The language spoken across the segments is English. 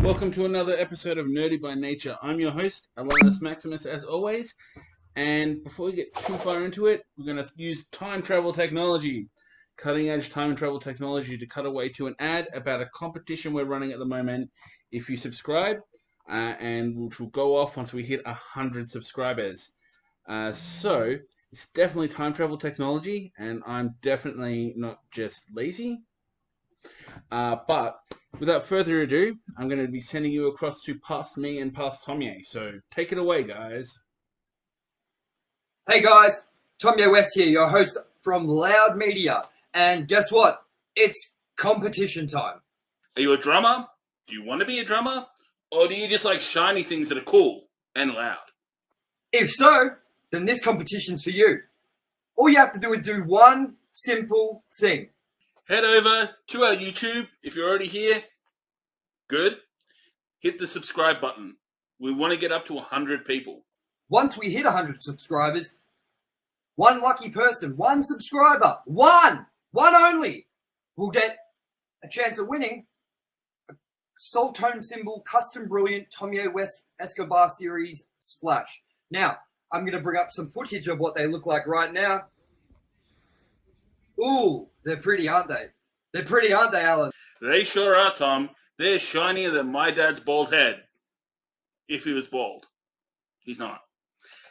Welcome to another episode of Nerdy by Nature. I'm your host, Alannis Maximus, as always. And before we get too far into it, we're going to use time travel technology, cutting-edge time travel technology, to cut away to an ad about a competition we're running at the moment. If you subscribe, and which will go off once we hit 100 subscribers. So it's definitely time travel technology, and I'm definitely not just lazy. But without further ado, I'm going to be sending you across to past me and past Tomye. So take it away, guys. Hey guys, Tomye West here, your host from Loud Media. And guess what? It's competition time. Are you a drummer? Do you want to be a drummer? Or do you just like shiny things that are cool and loud? If so, then this competition's for you. All you have to do is do one simple thing. Head over to our YouTube. If you're already here, good. Hit the subscribe button. We want to get up to 100 people. Once we hit 100 subscribers, one lucky person, one subscriber, one only, will get a chance of winning a Soul Tone Symbol Custom Brilliant Tomye West Escobar Series Splash. Now, I'm going to bring up some footage of what they look like right now. Ooh, they're pretty, aren't they? They're pretty, aren't they, Alan? They sure are, Tom. They're shinier than my dad's bald head. If he was bald. He's not.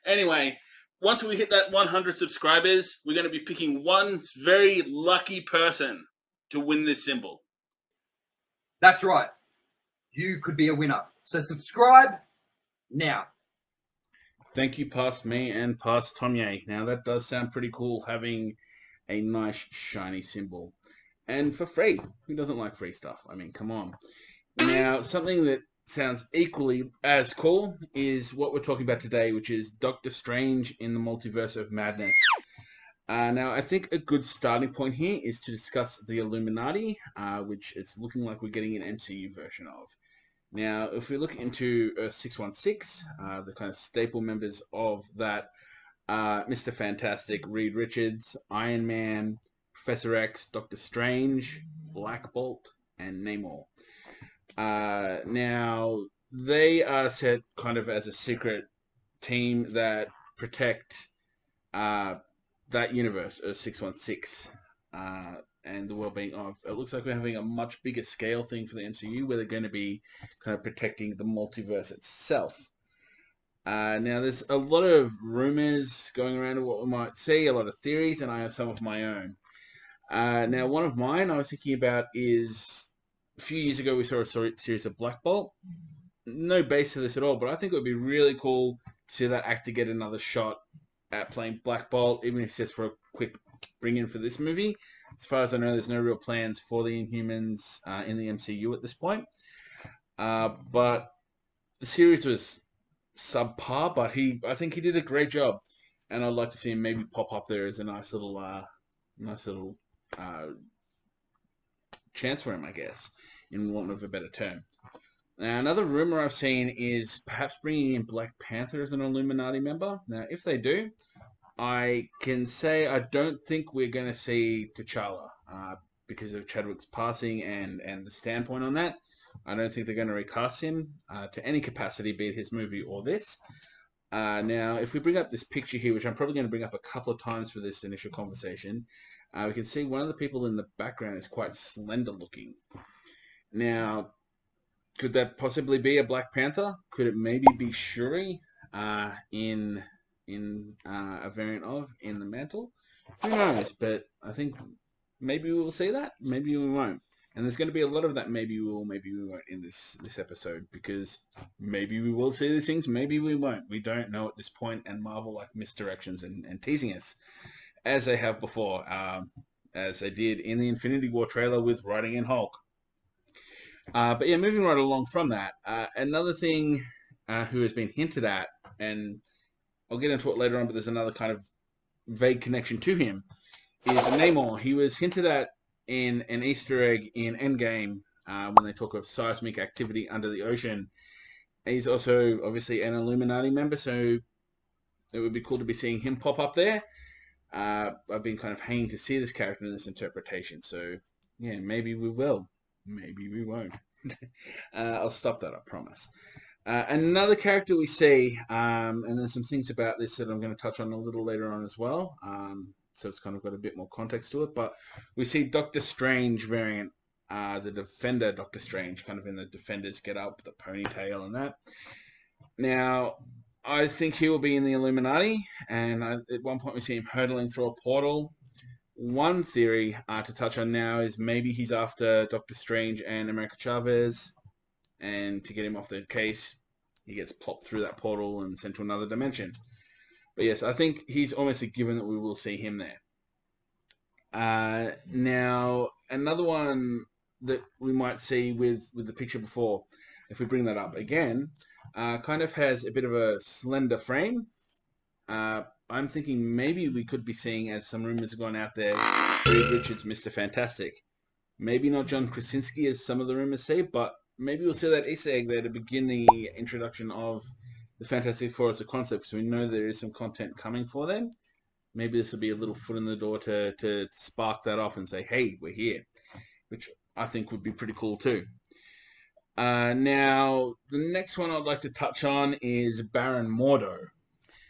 Anyway, once we hit that 100 subscribers, we're going to be picking one very lucky person to win this symbol. That's right. You could be a winner. So subscribe now. Thank you, past me and past Tomye. Now, that does sound pretty cool, having a nice shiny symbol. And for free. Who doesn't like free stuff? I mean, come on. Now, something that sounds equally as cool is what we're talking about today, which is Doctor Strange in the Multiverse of Madness. Now, I think a good starting point here is to discuss the Illuminati, which it's looking like we're getting an MCU version of. Now, if we look into Earth 616, the kind of staple members of that, Mr. Fantastic, Reed Richards, Iron Man, Professor X, Doctor Strange, Black Bolt, and Namor. Now, they are set kind of as a secret team that protect that universe, Earth 616, and the well-being of. It looks like we're having a much bigger scale thing for the MCU, where they're going to be kind of protecting the multiverse itself. Now, there's a lot of rumors going around of what we might see, a lot of theories, and I have some of my own. Now, one of mine I was thinking about is, a few years ago we saw a series of Black Bolt. No base to this at all, but I think it would be really cool to see that actor get another shot at playing Black Bolt, even if it's just for a quick bring-in for this movie. As far as I know, there's no real plans for the Inhumans in the MCU at this point. But the series was subpar, but I think he did a great job, and I'd like to see him maybe pop up there as a nice little chance for him, I guess, in want of a better term. Now, another rumor I've seen is perhaps bringing in Black Panther as an Illuminati member. Now, if they do, I can say I don't think we're going to see T'Challa because of Chadwick's passing and the standpoint on that. I don't think they're going to recast him to any capacity, be it his movie or this. Now, if we bring up this picture here, which I'm probably going to bring up a couple of times for this initial conversation, we can see one of the people in the background is quite slender looking. Now, could that possibly be a Black Panther? Could it maybe be Shuri in a variant of In the Mantle? Who knows? But I think maybe we will see that. Maybe we won't. And there's going to be a lot of that maybe we will, maybe we won't in this episode, because maybe we will see these things, maybe we won't. We don't know at this point, and Marvel like misdirections and teasing us, as they have before, as they did in the Infinity War trailer with writing in Hulk. But yeah, moving right along from that, another thing who has been hinted at, and I'll get into it later on, but there's another kind of vague connection to him, is Namor. He was hinted at in an Easter egg in Endgame when they talk of seismic activity under the ocean. He's also obviously an Illuminati member, so it would be cool to be seeing him pop up there. I've been kind of hanging to see this character in this interpretation, so yeah, maybe we will, maybe we won't. I'll stop that, I promise. Another character we see, and there's some things about this that I'm going to touch on a little later on as well. So it's kind of got a bit more context to it. But we see Doctor Strange variant, the Defender Doctor Strange, kind of in the Defenders get up, the ponytail and that. Now, I think he will be in the Illuminati, and at one point we see him hurtling through a portal. One theory to touch on now is maybe he's after Doctor Strange and America Chavez, and to get him off the case, he gets plopped through that portal and sent to another dimension. But yes, I think he's almost a given that we will see him there. Now, another one that we might see with the picture before, if we bring that up again, kind of has a bit of a slender frame. I'm thinking maybe we could be seeing, as some rumors have gone out there, Reed Richards, Mr. Fantastic. Maybe not John Krasinski, as some of the rumors say, but maybe we'll see that Easter egg there to begin the introduction of the Fantastic Four as a concept, because we know there is some content coming for them. Maybe this will be a little foot in the door to spark that off and say, hey, we're here, which I think would be pretty cool too. Now, the next one I'd like to touch on is Baron Mordo.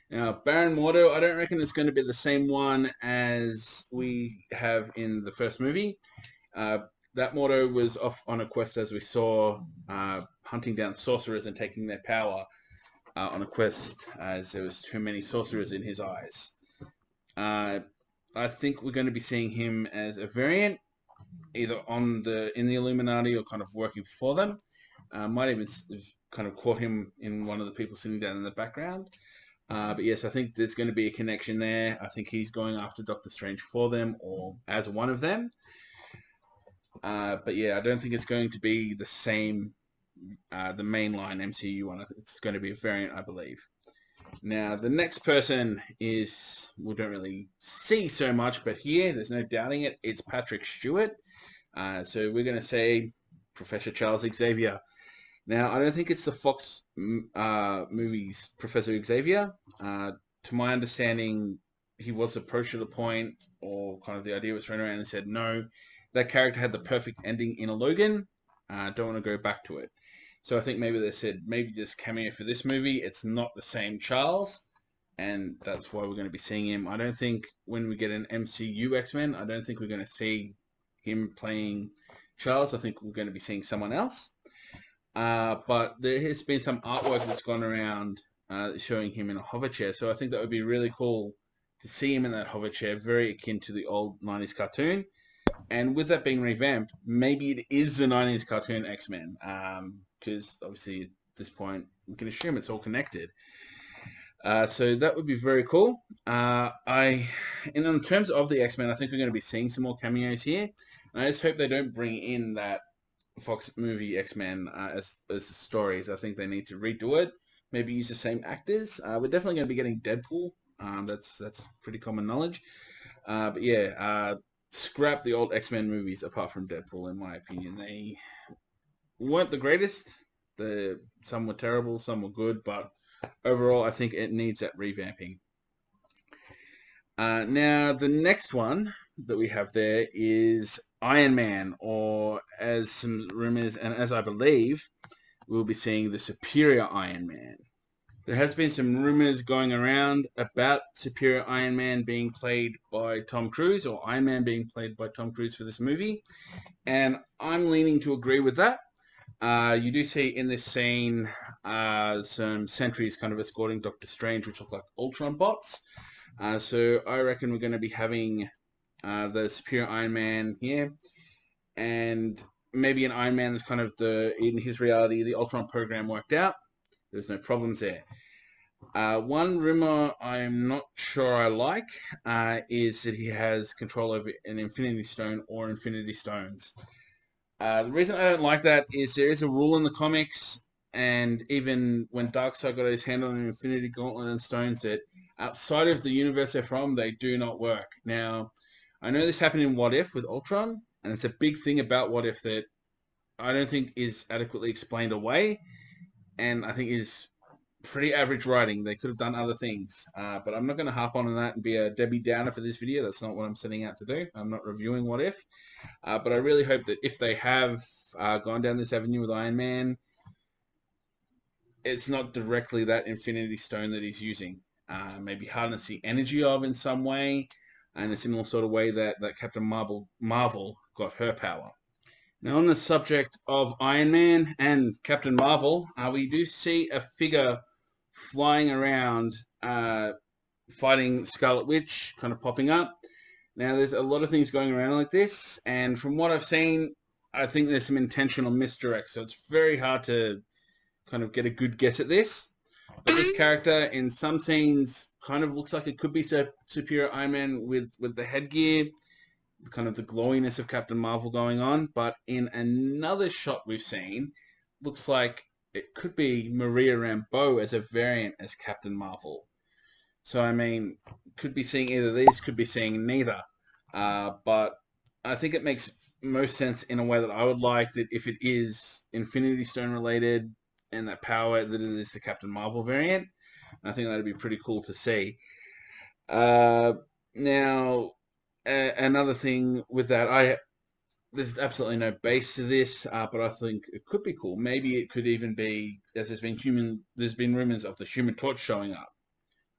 Now, Baron Mordo, I don't reckon it's going to be the same one as we have in the first movie. That Mordo was off on a quest, as we saw, hunting down sorcerers and taking their power on a quest, as there was too many sorcerers in his eyes. I think we're going to be seeing him as a variant, either in the Illuminati or kind of working for them. Might even kind of caught him in one of the people sitting down in the background. But yes, I think there's going to be a connection there. I think he's going after Doctor Strange for them, or as one of them. But yeah, I don't think it's going to be the same, the mainline MCU one. It's going to be a variant, I believe. Now, the next person is, we don't really see so much, but here, there's no doubting it, it's Patrick Stewart. So we're going to say Professor Charles Xavier. Now, I don't think it's the Fox movies Professor Xavier. To my understanding, he was approached at a point, or kind of the idea was thrown around and said, no, that character had the perfect ending in a Logan. Don't want to go back to it. So I think maybe they said, maybe this cameo for this movie, it's not the same Charles, and that's why we're going to be seeing him. I don't think when we get an MCU X-Men, I don't think we're going to see him playing Charles. I think we're going to be seeing someone else. But there has been some artwork that's gone around showing him in a hover chair, so I think that would be really cool to see him in that hover chair, very akin to the old 90s cartoon. And with that being revamped, maybe it is the 90s cartoon X-Men, because obviously at this point we can assume it's all connected. So that would be very cool. And in terms of the X-Men, I think we're going to be seeing some more cameos here. And I just hope they don't bring in that Fox movie X-Men as stories. I think they need to redo it. Maybe use the same actors. We're definitely going to be getting Deadpool. That's pretty common knowledge. But yeah, scrap the old X-Men movies apart from Deadpool, in my opinion. They weren't the greatest. Some were terrible, some were good, but overall I think it needs that revamping. Now, the next one that we have there is Iron Man, or as some rumors, and as I believe, we'll be seeing the Superior Iron Man. There has been some rumors going around about Superior Iron Man being played by Tom Cruise, or Iron Man being played by Tom Cruise for this movie, and I'm leaning to agree with that. You do see in this scene some sentries kind of escorting Doctor Strange, which look like Ultron bots. So I reckon we're going to be having the Superior Iron Man here, and maybe an Iron Man is kind of in his reality, the Ultron program worked out. There's no problems there. One rumor I'm not sure I like is that he has control over an Infinity Stone or Infinity Stones. The reason I don't like that is there is a rule in the comics, and even when Darkseid got his hand on an Infinity Gauntlet and Stones, that outside of the universe they're from, they do not work. Now, I know this happened in What If with Ultron, and it's a big thing about What If that I don't think is adequately explained away, and I think is pretty average writing. They could have done other things, but I'm not going to harp on that and be a Debbie Downer for this video. That's not what I'm setting out to do. I'm not reviewing What If, but I really hope that if they have gone down this avenue with Iron Man, it's not directly that Infinity Stone that he's using. Maybe harness the energy of in some way, in a similar sort of way that Captain Marvel got her power. Now, on the subject of Iron Man and Captain Marvel, we do see a figure flying around fighting Scarlet Witch, kind of popping up. Now, there's a lot of things going around like this, and from what I've seen, I think there's some intentional misdirect, so it's very hard to kind of get a good guess at this. But this character, in some scenes, kind of looks like it could be Superior Iron Man with the headgear, kind of the glowiness of Captain Marvel going on. But in another shot we've seen, looks like it could be Maria Rambeau as a variant as Captain Marvel. So, I mean, could be seeing either of these, could be seeing neither. But I think it makes most sense in a way that I would like, that if it is Infinity Stone related and that power, that it is the Captain Marvel variant. I think that'd be pretty cool to see. Now, another thing with that, there's absolutely no base to this, but I think it could be cool. Maybe it could even be, as there's been rumors of the Human Torch showing up.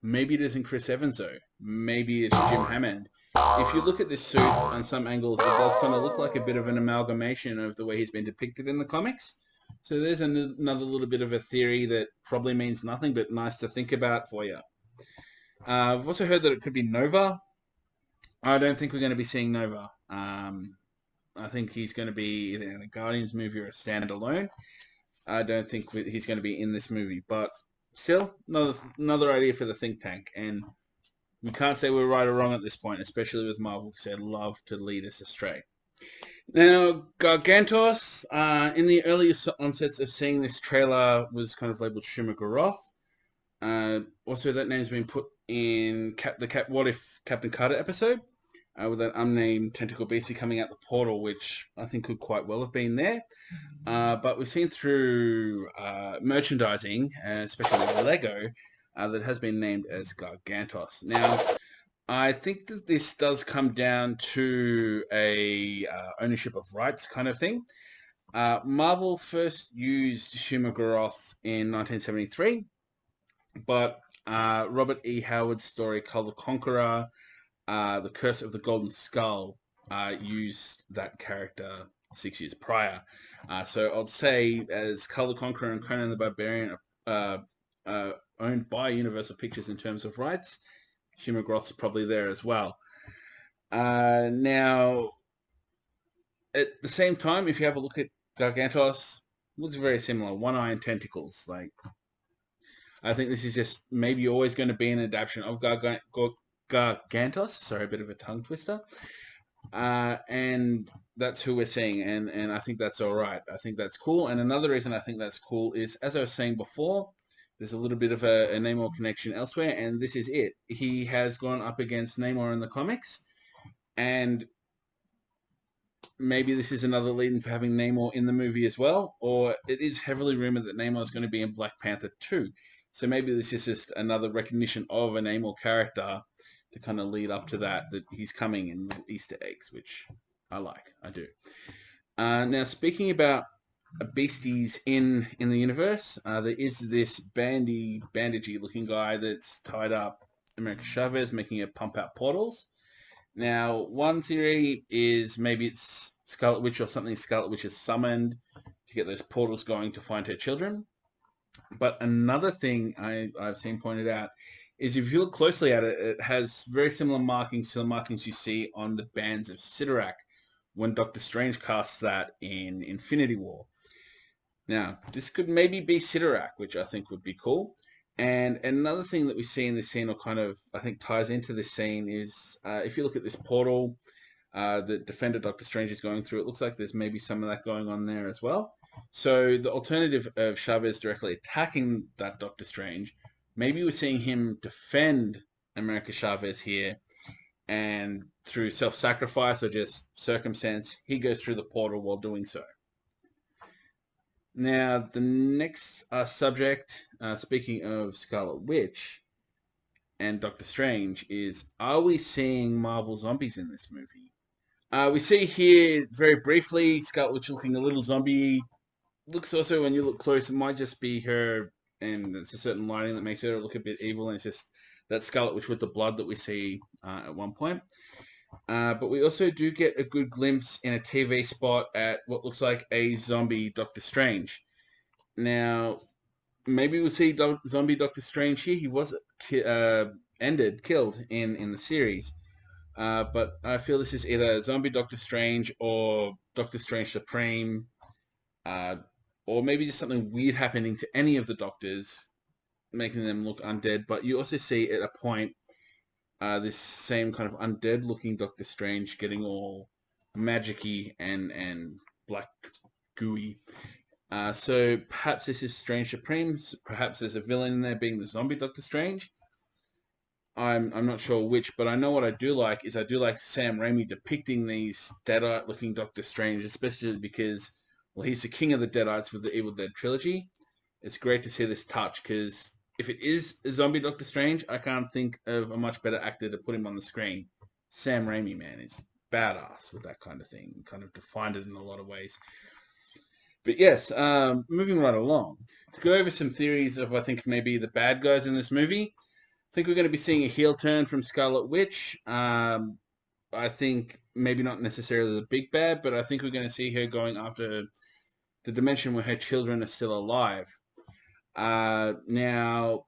Maybe it isn't Chris Evans though. Maybe it's Jim Hammond. If you look at this suit on some angles, it does kind of look like a bit of an amalgamation of the way he's been depicted in the comics. So there's another little bit of a theory that probably means nothing, but nice to think about for you. I've also heard that it could be Nova. I don't think we're going to be seeing Nova. I think he's going to be either in a Guardians movie or a standalone. I don't think he's going to be in this movie, but still, another idea for the think tank, and we can't say we're right or wrong at this point, especially with Marvel, because they love to lead us astray. Now, Gargantos, in the earliest onsets of seeing this trailer, was kind of labeled Shuma-Gorath. Also, that name's been put in the What If Captain Carter episode, with that unnamed tentacle beastie coming out the portal, which I think could quite well have been there. But we've seen through merchandising, especially Lego, that has been named as Gargantos. Now, I think that this does come down to a ownership of rights kind of thing. Marvel first used Shuma-Gorath in 1973, but Robert E. Howard's story, Kull the Conqueror, The Curse of the Golden Skull, used that character 6 years prior. So I'd say, as Kull the Conqueror and Conan the Barbarian are owned by Universal Pictures in terms of rights, Shuma-Gorath's probably there as well. Now, at the same time, if you have a look at Gargantos, looks very similar. One eye and tentacles. Like, I think this is just maybe always going to be an adaptation of Gargantos. Sorry, a bit of a tongue twister. And that's who we're seeing, and I think that's all right. I think that's cool. And another reason I think that's cool is, as I was saying before, there's a little bit of a Namor connection elsewhere, and this is it. He has gone up against Namor in the comics, and maybe this is another lead-in for having Namor in the movie as well, or it is heavily rumored that Namor is going to be in Black Panther 2. So maybe this is just another recognition of a Namor character to kind of lead up to that he's coming in little Easter eggs, which I like. I do. Now, speaking about beasties in the universe, there is this bandagey looking guy that's tied up America Chavez, making her pump out portals. Now, one theory is maybe it's Scarlet Witch or something Scarlet Witch has summoned to get those portals going to find her children. But another thing I've seen pointed out is, if you look closely at it, it has very similar markings to the markings you see on the bands of Sidorak when Doctor Strange casts that in Infinity War. Now, this could maybe be Sidorak, which I think would be cool. And another thing that we see in this scene, or kind of, I think, ties into this scene, is if you look at this portal that Defender Doctor Strange is going through, it looks like there's maybe some of that going on there as well. So the alternative of Chavez directly attacking that Doctor Strange, maybe we're seeing him defend America Chavez here, and through self-sacrifice or just circumstance, he goes through the portal while doing so. Now, the next subject, speaking of Scarlet Witch and Doctor Strange, is, are we seeing Marvel zombies in this movie? We see here very briefly Scarlet Witch looking a little zombie. Looks also, when you look close, it might just be her, and it's a certain lighting that makes her look a bit evil, and it's just that Scarlet Witch with the blood that we see at one point. But we also do get a good glimpse in a TV spot at what looks like a zombie Doctor Strange. Now, maybe we'll see zombie Doctor Strange here. He was killed in the series. But I feel this is either zombie Doctor Strange or Doctor Strange Supreme, or maybe just something weird happening to any of the Doctors, making them look undead. But you also see at a point this same kind of undead-looking Doctor Strange getting all magic-y and black gooey. So perhaps this is Strange Supreme. Perhaps there's a villain in there being the zombie Doctor Strange. I'm not sure which, but I know what I do like is I do like Sam Raimi depicting these Deadite-looking Doctor Strange, especially because, well, he's the king of the Deadites with the Evil Dead trilogy. It's great to see this touch, because if it is a zombie Doctor Strange, I can't think of a much better actor to put him on the screen. Sam Raimi, man, is badass with that kind of thing. Kind of defined it in a lot of ways. But yes, moving right along. To go over some theories of, I think, maybe the bad guys in this movie. I think we're going to be seeing a heel turn from Scarlet Witch. I think maybe not necessarily the big bad, but I think we're going to see her going after the dimension where her children are still alive. Now,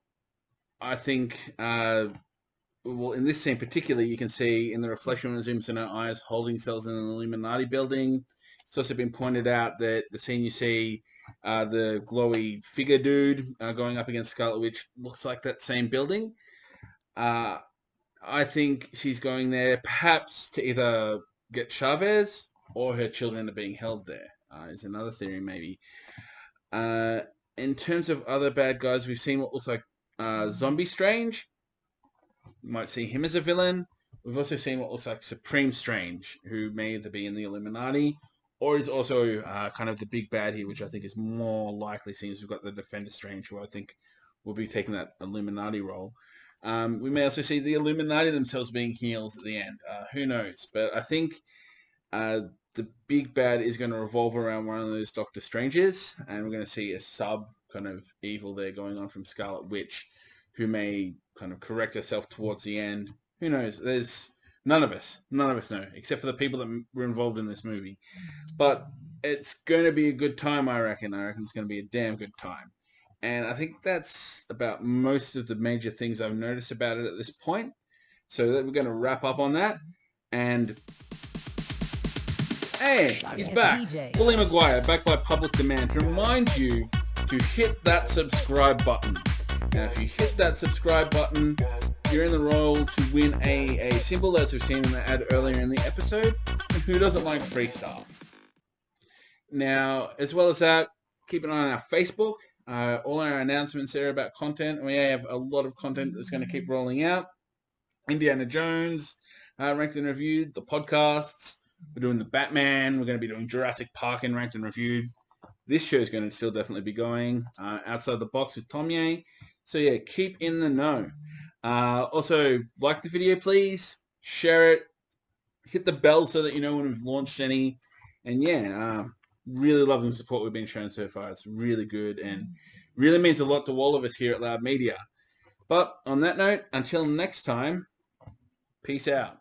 I think, well, in this scene particularly, you can see in the reflection when it zooms in her eyes, holding cells in an Illuminati building. It's also been pointed out that the scene you see, the glowy figure dude going up against Scarlet Witch, looks like that same building. I think she's going there perhaps to either get Chavez or her children are being held there. Is another theory maybe. In terms of other bad guys, we've seen what looks like Zombie Strange. You might see him as a villain. We've also seen what looks like Supreme Strange, who may either be in the Illuminati or is also kind of the big bad here, which I think is more likely, since we've got the Defender Strange, who I think will be taking that Illuminati role. We may also see the Illuminati themselves being heels at the end. Who knows? But I think the big bad is going to revolve around one of those Doctor Stranges, and we're going to see a sub kind of evil there going on from Scarlet Witch, who may kind of correct herself towards the end. Who knows? There's none of us know, except for the people that were involved in this movie. But it's going to be a good time, I reckon. I reckon it's going to be a damn good time. And I think that's about most of the major things I've noticed about it at this point. So we're going to wrap up on that. And hey, he's back. Bully Maguire, back by public demand. To remind you to hit that subscribe button. Now, if you hit that subscribe button, you're in the role to win a symbol, as we've seen in the ad earlier in the episode. Who doesn't like free stuff? Now, as well as that, keep an eye on our Facebook. All our announcements there about content. We have a lot of content that's going to keep rolling out. Indiana Jones, Ranked and Reviewed, the podcasts. We're doing the Batman. We're going to be doing Jurassic Park in Ranked and Reviewed. This show is going to still definitely be going. Outside the Box with Tomye. So yeah, keep in the know. Also, like the video, please. Share it. Hit the bell so that you know when we've launched any. And yeah, really loving the support we've been shown so far. It's really good and really means a lot to all of us here at Loud Media. But on that note, until next time, peace out.